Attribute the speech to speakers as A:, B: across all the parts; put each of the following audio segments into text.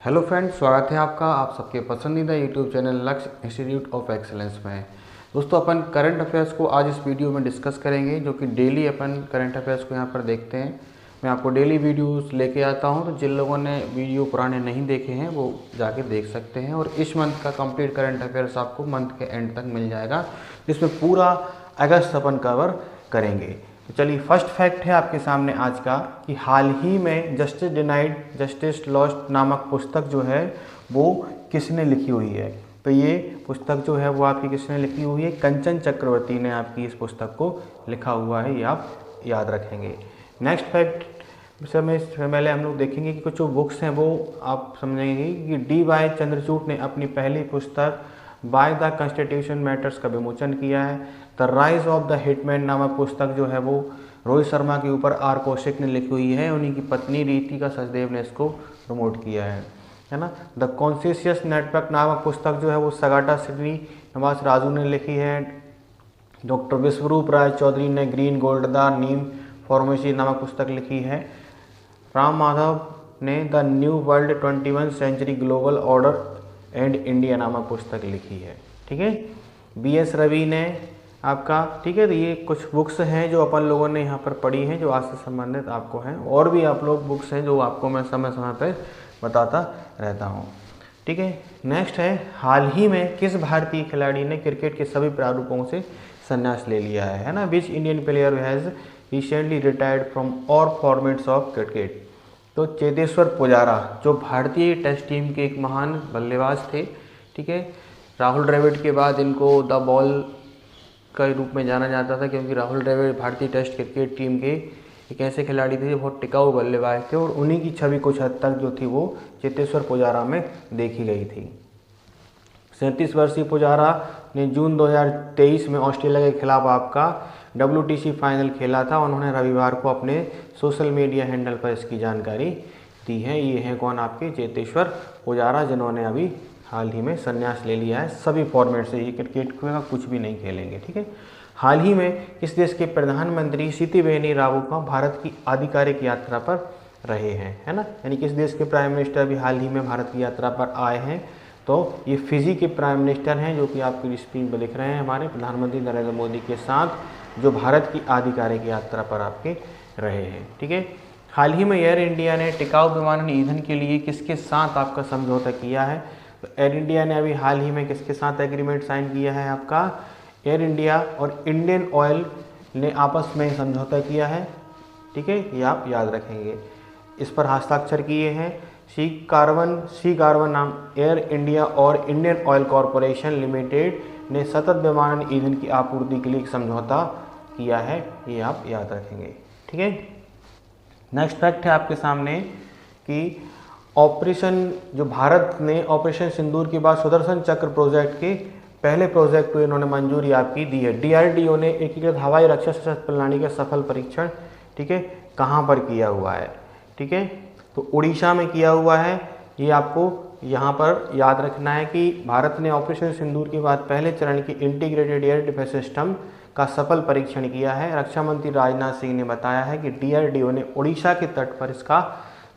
A: Hello friends, स्वागत है आपका आप सबके पसंदीदा यूट्यूब चैनल लक्ष्य इंस्टीट्यूट ऑफ एक्सीलेंस में। दोस्तों, अपन करंट अफेयर्स को आज इस वीडियो में डिस्कस करेंगे, जो कि डेली अपन करंट अफेयर्स को यहाँ पर देखते हैं। मैं आपको डेली वीडियोस लेके आता हूँ, तो जिन लोगों ने वीडियो पुराने नहीं देखे हैं वो जाके देख सकते हैं। और इस मंथ का कंप्लीट करंट अफेयर्स आपको मंथ के एंड तक मिल जाएगा, जिसमें पूरा अगस्त अपन कवर करेंगे। तो चलिए, फर्स्ट फैक्ट है आपके सामने आज का कि हाल ही में जस्टिस डिनाइड जस्टिस लॉस्ट नामक पुस्तक जो है वो किसने लिखी हुई है। तो ये पुस्तक जो है वो आपकी किसने लिखी हुई है, कंचन चक्रवर्ती ने आपकी इस पुस्तक को लिखा हुआ है, ये आप याद रखेंगे। नेक्स्ट फैक्ट में पहले हम लोग देखेंगे कि कुछ जो बुक्स हैं वो आप समझेंगे कि D.Y. चंद्रचूड़ ने अपनी पहली पुस्तक बाय द कॉन्स्टिट्यूशन मैटर्स का विमोचन किया है। The rise of the hitman नामक पुस्तक जो है वो रोहित शर्मा के ऊपर R. कौशिक ने लिखी हुई है। उन्हीं की पत्नी रीतिका सचदेव ने इसको प्रमोट किया है ना। द कॉन्शियस नेटवर्क नामक पुस्तक जो है वो सगाटा श्रीनिवास राजू ने लिखी है। डॉक्टर विश्वरूप राय चौधरी ने green gold the neem pharmacy नामक पुस्तक लिखी है। राम माधव ने the new world 21 century global order and India नामक पुस्तक लिखी है। ठीक है, B.S. रवि ने आपका, ठीक है। तो ये कुछ बुक्स हैं जो अपन लोगों ने यहाँ पर पढ़ी हैं, जो आज से संबंधित आपको हैं। और भी आप लोग बुक्स हैं जो आपको मैं समय समय पर बताता रहता हूँ। ठीक है, नेक्स्ट है, हाल ही में किस भारतीय खिलाड़ी ने क्रिकेट के सभी प्रारूपों से संन्यास ले लिया है ना। Which Indian player has recently retired from all formats of cricket. तो चेतेश्वर पुजारा जो भारतीय टेस्ट टीम के एक महान बल्लेबाज थे, ठीक है। राहुल द्रविड़ के बाद इनको द बॉल के रूप में जाना जाता था, क्योंकि राहुल द्रविड़ भारतीय टेस्ट क्रिकेट टीम के एक ऐसे खिलाड़ी थे जो बहुत टिकाऊ बल्लेबाज थे, और उन्हीं की छवि कुछ हद तक जो थी वो चेतेश्वर पुजारा में देखी गई थी। 37 वर्षीय पुजारा ने जून 2023 में ऑस्ट्रेलिया के खिलाफ आपका WTC फाइनल खेला था। उन्होंने रविवार को अपने सोशल मीडिया हैंडल पर इसकी जानकारी दी है। ये हैं कौन, आपके चेतेश्वर पुजारा, जिन्होंने अभी हाल ही में संन्यास ले लिया है सभी फॉर्मेट से। ये क्रिकेट का कुछ भी नहीं खेलेंगे। ठीक है, हाल ही में किस देश के प्रधानमंत्री सीती बेनी रावत भारत की आधिकारिक यात्रा पर रहे हैं, है ना। यानी किस देश के प्राइम मिनिस्टर भी हाल ही में भारत की यात्रा पर आए हैं। तो ये फिजी के प्राइम मिनिस्टर हैं, जो कि आपकी स्क्रीन पर दिख रहे हैं, हमारे प्रधानमंत्री नरेंद्र मोदी के साथ, जो भारत की आधिकारिक यात्रा पर आपके रहे हैं। ठीक है, हाल ही में एयर इंडिया ने टिकाऊ विमानन ईंधन के लिए किसके साथ आपका समझौता किया है। तो एयर इंडिया ने अभी हाल ही में किसके साथ एग्रीमेंट साइन किया है, आपका एयर इंडिया और इंडियन ऑयल ने आपस में समझौता किया है। ठीक है, ये आप याद रखेंगे। इस पर हस्ताक्षर किए हैं सी कार्बन नाम एयर इंडिया और इंडियन ऑयल कॉरपोरेशन लिमिटेड ने सतत विमानन ईंधन की आपूर्ति के लिए समझौता किया है, ये आप याद रखेंगे। ठीक है, नेक्स्ट फैक्ट है आपके सामने कि ऑपरेशन जो भारत ने ऑपरेशन सिंदूर के बाद सुदर्शन चक्र प्रोजेक्ट के पहले प्रोजेक्ट को इन्होंने मंजूरी आपकी दी है। DRDO ने एकीकृत हवाई रक्षा सशस्त्र प्रणाली का सफल परीक्षण, ठीक है, कहाँ पर किया हुआ है। ठीक है, तो उड़ीसा में किया हुआ है। ये आपको यहाँ पर याद रखना है कि भारत ने ऑपरेशन सिंदूर के बाद पहले चरण की इंटीग्रेटेड एयर डिफेंस सिस्टम का सफल परीक्षण किया है। रक्षा मंत्री राजनाथ सिंह ने बताया है कि DRDO ने उड़ीसा के तट पर इसका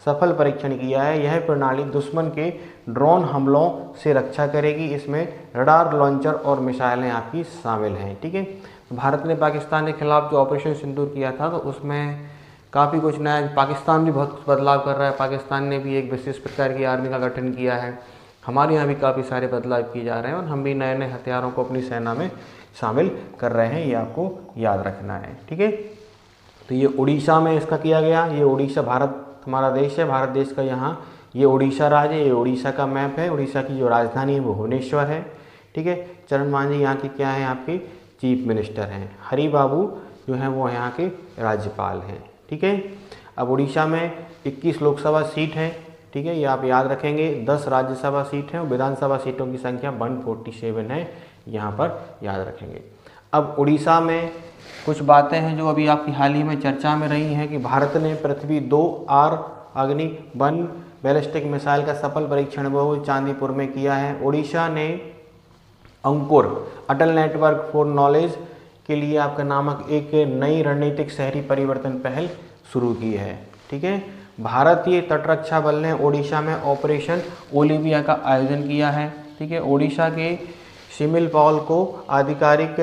A: सफल परीक्षण किया है। यह प्रणाली दुश्मन के ड्रोन हमलों से रक्षा करेगी। इसमें रडार, लॉन्चर और मिसाइलें आपकी शामिल हैं। ठीक है, भारत ने पाकिस्तान के खिलाफ जो ऑपरेशन सिंदूर किया था, तो उसमें काफ़ी कुछ नया, पाकिस्तान भी बहुत कुछ बदलाव कर रहा है। पाकिस्तान ने भी एक विशेष प्रकार की आर्मी का गठन किया है। हमारे यहाँ भी काफ़ी सारे बदलाव किए जा रहे हैं, और हम भी नए नए हथियारों को अपनी सेना में शामिल कर रहे हैं, ये आपको याद रखना है। ठीक है, तो ये उड़ीसा में इसका किया गया। ये उड़ीसा, भारत हमारा देश है, भारत देश का यहाँ ये उड़ीसा राज्य है। ये उड़ीसा का मैप है। उड़ीसा की जो राजधानी है वो भुवनेश्वर है। ठीक है, चरण मांझी यहाँ के क्या है, आपके चीफ मिनिस्टर हैं। हरी बाबू जो हैं वो यहाँ के राज्यपाल हैं। ठीक है, अब उड़ीसा में 21 लोकसभा सीट हैं। ठीक है, ये आप याद रखेंगे। 10 राज्यसभा सीट हैं और विधानसभा सीटों की संख्या 147 है, यहाँ पर याद रखेंगे। अब उड़ीसा में कुछ बातें हैं जो अभी आपकी हाल ही में चर्चा में रही हैं कि भारत ने पृथ्वी 2R अग्नि 1 बैलिस्टिक मिसाइल का सफल परीक्षण वो चांदीपुर में किया है। उड़ीसा ने अंकुर अटल नेटवर्क फॉर नॉलेज के लिए आपका नामक एक नई रणनीतिक शहरी परिवर्तन पहल शुरू की है। ठीक है, भारतीय तटरक्षा बल ने ओडिशा में ऑपरेशन ओलिविया का आयोजन किया है। ठीक है, ओडिशा के शिमिलपाल को आधिकारिक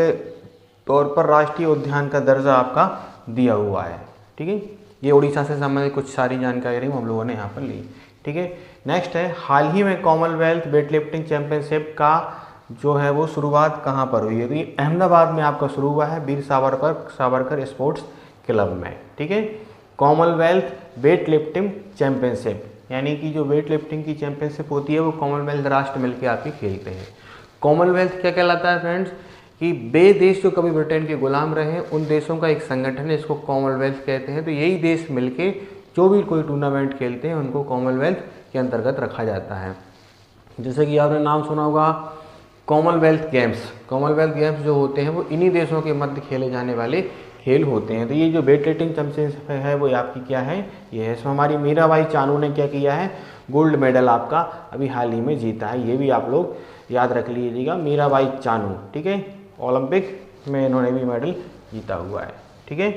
A: तौर पर राष्ट्रीय उद्यान का दर्जा आपका दिया हुआ है। ठीक है, ये ओडिशा से संबंधित कुछ सारी जानकारी हम लोगों ने यहाँ पर ली। ठीक है, नेक्स्ट है हाल ही में कॉमनवेल्थ वेटलिफ्टिंग चैंपियनशिप का जो है वो शुरुआत कहाँ पर हुई है? तो ये अहमदाबाद में आपका शुरू हुआ है, वीर सावरकर स्पोर्ट्स क्लब में। ठीक है, कॉमनवेल्थ वेट लिफ्टिंग चैंपियनशिप, यानी कि जो वेट लिफ्टिंग की चैंपियनशिप होती है वो कॉमनवेल्थ राष्ट्र मिलकर आपके खेलते हैं। कॉमनवेल्थ क्या कहलाता है फ्रेंड्स? कि वे देश जो कभी ब्रिटेन के गुलाम रहे हैं उन देशों का एक संगठन है, इसको कॉमनवेल्थ कहते हैं। तो यही देश मिलके जो भी कोई टूर्नामेंट खेलते हैं उनको कॉमनवेल्थ के अंतर्गत रखा जाता है। जैसे कि आपने नाम सुना होगा कॉमनवेल्थ गेम्स। कॉमनवेल्थ गेम्स जो होते हैं वो इन्हीं देशों के मध्य खेले जाने वाले खेल होते हैं। तो ये जो वेट लिफ्टिंग चैंपियनशिप है वो आपकी क्या है? ये है। इसमें हमारी मीराबाई चानू ने क्या किया है? गोल्ड मेडल आपका अभी हाल ही में जीता है। ये भी आप लोग याद रख लीजिएगा, मीराबाई चानू। ठीक है, ओलंपिक में इन्होंने भी मेडल जीता हुआ है। ठीक है,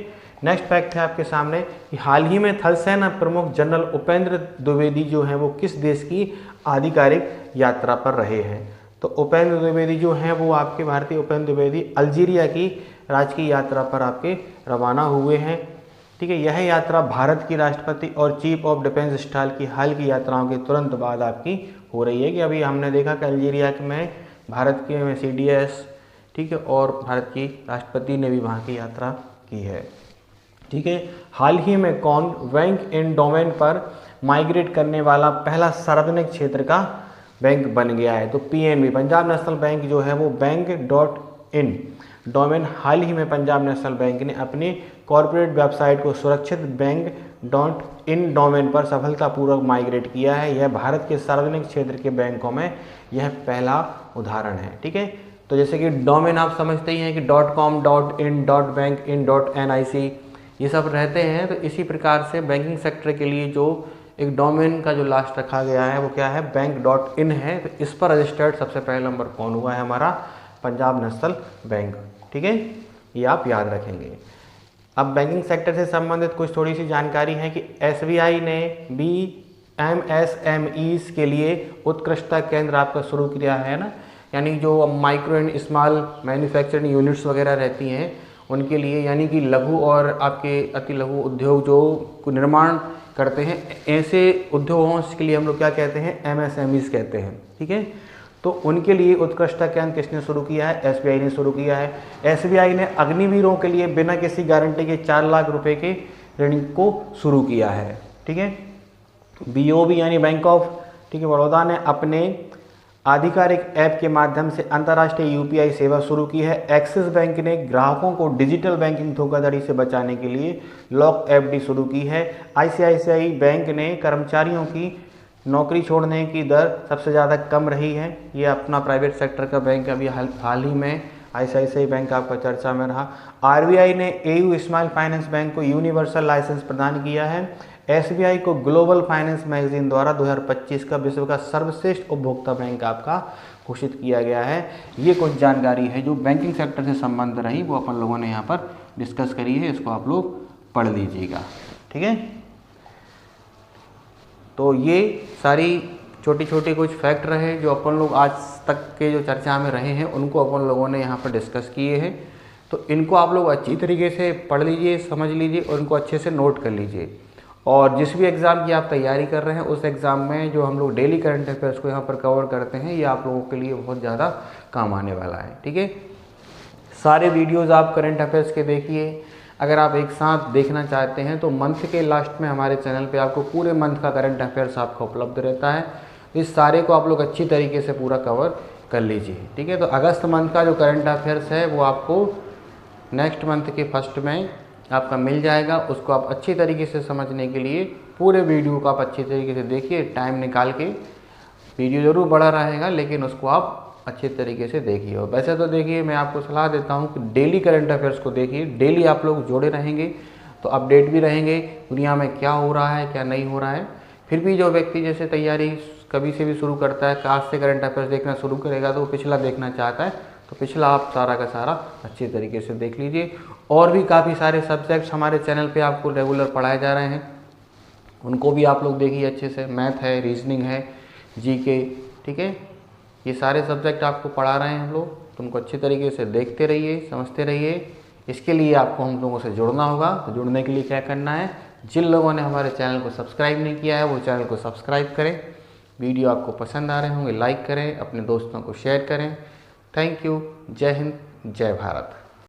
A: नेक्स्ट फैक्ट है आपके सामने कि हाल ही में थल सेना प्रमुख जनरल उपेंद्र द्विवेदी जो हैं वो किस देश की आधिकारिक यात्रा पर रहे हैं? तो उपेंद्र द्विवेदी जो हैं वो आपके भारतीय उपेंद्र द्विवेदी अल्जीरिया की राजकीय यात्रा पर आपके रवाना हुए हैं। ठीक है, यह यात्रा भारत की राष्ट्रपति और चीफ ऑफ डिफेंस स्टाफ की हाल की यात्राओं के तुरंत बाद आपकी हो रही है। कि अभी हमने देखा कि अल्जीरिया में भारत के में CDS, ठीक है, और भारत की राष्ट्रपति ने भी वहाँ की यात्रा की है। ठीक है, हाल ही में कौन बैंक इन डोमेन पर माइग्रेट करने वाला पहला सार्वजनिक क्षेत्र का बैंक बन गया है? तो PNB पंजाब नेशनल बैंक जो है वो बैंक.in डोमेन हाल ही में पंजाब नेशनल बैंक ने अपनी कॉर्पोरेट वेबसाइट को सुरक्षित बैंक.in डोमेन पर सफलतापूर्वक माइग्रेट किया है। यह भारत के सार्वजनिक क्षेत्र के बैंकों में यह पहला उदाहरण है। ठीक है, तो जैसे कि डोमेन आप समझते ही हैं कि .com, .in, .bank, in, .nic ये सब रहते हैं। तो इसी प्रकार से बैंकिंग सेक्टर के लिए जो एक डोमेन का जो लास्ट रखा गया है वो क्या है? बैंक.in है। तो इस पर रजिस्टर्ड सबसे पहले नंबर कौन हुआ है? हमारा पंजाब नेशनल बैंक। ठीक है, ये आप याद रखेंगे। अब बैंकिंग सेक्टर से संबंधित कुछ थोड़ी सी जानकारी है कि SBI ने भी MSMEs के लिए उत्कृष्टता केंद्र आपका शुरू किया है ना, यानी जो micro and small manufacturing units वगैरह रहती हैं उनके लिए, यानी कि लघु और आपके अति लघु उद्योग जो निर्माण करते हैं, ऐसे उद्योगों के लिए हम लोग क्या कहते हैं? MSMEs कहते हैं। ठीक है, तो उनके लिए उत्कृष्टता केंद्र किसने शुरू किया है? SBI ने शुरू किया है। SBI ने अग्निवीरों के लिए बिना किसी गारंटी के 4 लाख रुपए के ऋण को शुरू किया है। ठीक है, BOB यानी बैंक ऑफ बड़ौदा ने अपने आधिकारिक ऐप के माध्यम से अंतर्राष्ट्रीय UPI सेवा शुरू की है। एक्सिस बैंक ने ग्राहकों को डिजिटल बैंकिंग धोखाधड़ी से बचाने के लिए लॉक FD शुरू की है। ICICI बैंक ने कर्मचारियों की नौकरी छोड़ने की दर सबसे ज़्यादा कम रही है। ये अपना प्राइवेट सेक्टर का बैंक अभी हाल ही में ICICI बैंक आपका चर्चा में रहा। RBI ने AU स्मॉल फाइनेंस बैंक को यूनिवर्सल लाइसेंस प्रदान किया है। SBI को ग्लोबल फाइनेंस मैगजीन द्वारा 2025 का विश्व का सर्वश्रेष्ठ उपभोक्ता बैंक आपका घोषित किया गया है। ये कुछ जानकारी है जो बैंकिंग सेक्टर से संबंध रही, वो अपन लोगों ने यहाँ पर डिस्कस करी है। इसको आप लोग पढ़ लीजिएगा। ठीक है, तो ये सारी छोटी छोटी कुछ फैक्ट रहे जो अपन लोग आज तक के जो चर्चा में रहे हैं उनको अपन लोगों ने यहाँ पर डिस्कस किए हैं। तो इनको आप लोग अच्छी तरीके से पढ़ लीजिए, समझ लीजिए और इनको अच्छे से नोट कर लीजिए। और जिस भी एग्ज़ाम की आप तैयारी कर रहे हैं उस एग्ज़ाम में जो हम लोग डेली करंट अफेयर्स को यहाँ पर कवर करते हैं ये आप लोगों के लिए बहुत ज़्यादा काम आने वाला है। ठीक है, सारे वीडियोस आप करंट अफेयर्स के देखिए। अगर आप एक साथ देखना चाहते हैं तो मंथ के लास्ट में हमारे चैनल पे आपको पूरे मंथ का करंट अफेयर्स आपका उपलब्ध रहता है। इस सारे को आप लोग अच्छी तरीके से पूरा कवर कर लीजिए। ठीक है, तो अगस्त मंथ का जो करंट अफेयर्स है वो आपको नेक्स्ट मंथ के फर्स्ट में आपका मिल जाएगा। उसको आप अच्छी तरीके से समझने के लिए पूरे वीडियो को आप अच्छी तरीके से देखिए, टाइम निकाल के। वीडियो ज़रूर बड़ा रहेगा लेकिन उसको आप अच्छे तरीके से देखिए। और वैसे तो देखिए, मैं आपको सलाह देता हूँ कि डेली करंट अफेयर्स को देखिए। डेली आप लोग जोड़े रहेंगे तो अपडेट भी रहेंगे दुनिया में क्या हो रहा है क्या नहीं हो रहा है। फिर भी जो व्यक्ति जैसे तैयारी कभी से भी शुरू करता है, आज से करंट अफेयर्स देखना शुरू करेगा तो वो पिछला देखना चाहता है, तो पिछला आप सारा का सारा अच्छे तरीके से देख लीजिए। और भी काफ़ी सारे सब्जेक्ट्स हमारे चैनल पे आपको रेगुलर पढ़ाए जा रहे हैं। उनको भी आप लोग देखिए अच्छे से। मैथ है, रीजनिंग है, जीके, ठीक है, ये सारे सब्जेक्ट आपको पढ़ा रहे हैं हम लोग, तुमको अच्छे तरीके से देखते रहिए, समझते रहिए। इसके लिए आपको हम लोगों से जुड़ना होगा। तो जुड़ने के लिए क्या करना है, जिन लोगों ने हमारे चैनल को सब्सक्राइब नहीं किया है वो चैनल को सब्सक्राइब करें। वीडियो आपको पसंद आ रहे होंगे लाइक करें, अपने दोस्तों को शेयर करें। Thank you. जय हिंद, जय भारत।